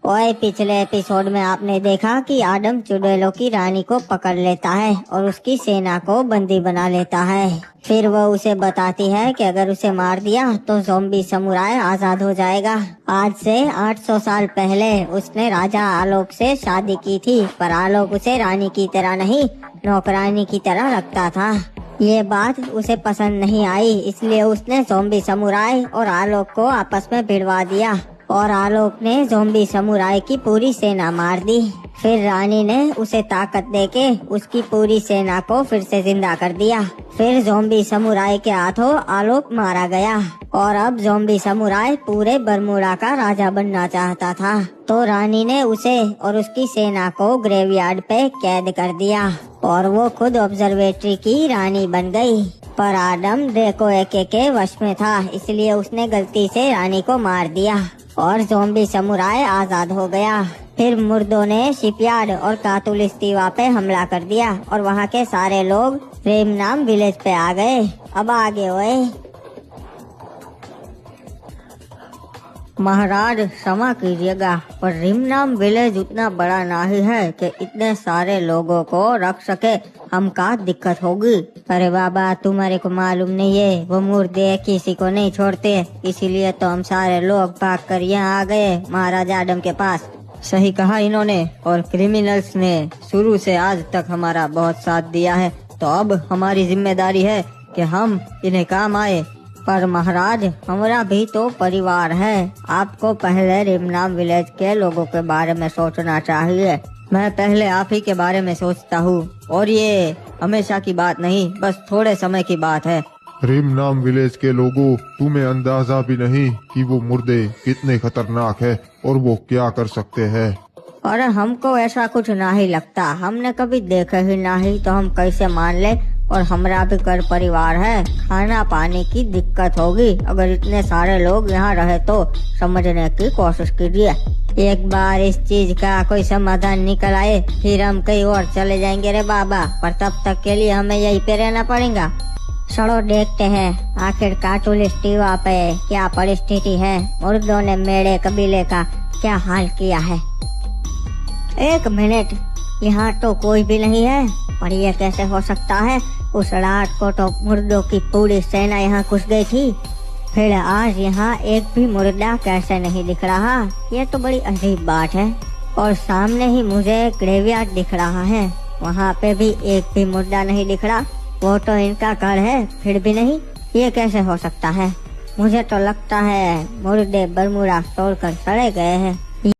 ओए, पिछले एपिसोड में आपने देखा कि आदम चुड़ैलों की रानी को पकड़ लेता है और उसकी सेना को बंदी बना लेता है। फिर वो उसे बताती है कि अगर उसे मार दिया तो ज़ॉम्बी समुराय आजाद हो जाएगा। आज से 800 साल पहले उसने राजा आलोक से शादी की थी, पर आलोक उसे रानी की तरह नहीं, नौकरानी की तरह रखता था। ये बात उसे पसंद नहीं आई, इसलिए उसने ज़ॉम्बी समुराय और आलोक को आपस में भिड़वा दिया और आलोक ने ज़ॉम्बी समुराय की पूरी सेना मार दी। फिर रानी ने उसे ताकत देके उसकी पूरी सेना को फिर से जिंदा कर दिया। फिर ज़ॉम्बी समुराय के हाथों आलोक मारा गया और अब ज़ॉम्बी समुराय पूरे बरमूडा का राजा बनना चाहता था। तो रानी ने उसे और उसकी सेना को ग्रेवयार्ड पे कैद कर दिया और वो खुद ऑब्जर्वेटरी की रानी बन गई। पर आदम ड्रेको एके के वश में था, इसलिए उसने गलती से रानी को मार दिया और ज़ॉम्बी समुराय आजाद हो गया। फिर मुर्दों ने शिपयार्ड और कातुलिस्तीवा पे हमला कर दिया और वहाँ के सारे लोग रेमनाम विलेज पे आ गए। अब आगे हुए। महाराज क्षमा कीजिएगा, पर रिमनाम विलेज उतना बड़ा नहीं है कि इतने सारे लोगों को रख सके। हमका दिक्कत होगी। अरे बाबा, तुम्हारे को मालूम नहीं है, वो मुर्दे किसी को नहीं छोड़ते, इसीलिए तो हम सारे लोग भाग कर यहाँ आ गए महाराज आदम के पास। सही कहा इन्होंने, और क्रिमिनल्स ने शुरू से आज तक हमारा बहुत साथ दिया है, तो अब हमारी जिम्मेदारी है कि हम इन्हें काम आए। पर महाराज, हमारा भी तो परिवार है। आपको पहले रिमनाम विलेज के लोगों के बारे में सोचना चाहिए। मैं पहले आप ही के बारे में सोचता हूँ, और ये हमेशा की बात नहीं, बस थोड़े समय की बात है। रिमनाम विलेज के लोगों, तुम्हें अंदाजा भी नहीं कि वो मुर्दे कितने खतरनाक है और वो क्या कर सकते हैं। और हमको ऐसा कुछ नहीं लगता, हमने कभी देखा ही नहीं, तो हम कैसे मान ले। और हमारा भी घर परिवार है, खाना पानी की दिक्कत होगी। अगर इतने सारे लोग यहाँ रहे तो समझने की कोशिश कीजिए। एक बार इस चीज का कोई समाधान निकल आए, फिर हम कहीं और चले जाएंगे रे बाबा, पर तब तक के लिए हमें यहीं पे रहना पड़ेगा। चलो देखते हैं आखिर कातुलिस्तीवा पे क्या परिस्थिति है। मुर्दों ने मेरे कबीले का क्या हाल किया है। एक मिनट, यहाँ तो कोई भी नहीं है, पर यह कैसे हो सकता है। उस रात को तो मुर्दों की पूरी सेना यहाँ घुस गई थी, फिर आज यहाँ एक भी मुर्दा कैसे नहीं दिख रहा। ये तो बड़ी अजीब बात है। और सामने ही मुझे ग्रेवयार्ड दिख रहा है, वहाँ पे भी एक भी मुर्दा नहीं दिख रहा। वो तो इनका घर है, फिर भी नहीं, ये कैसे हो सकता है। मुझे तो लगता है मुर्दे बरमूडा तोड़कर चले गए हैं।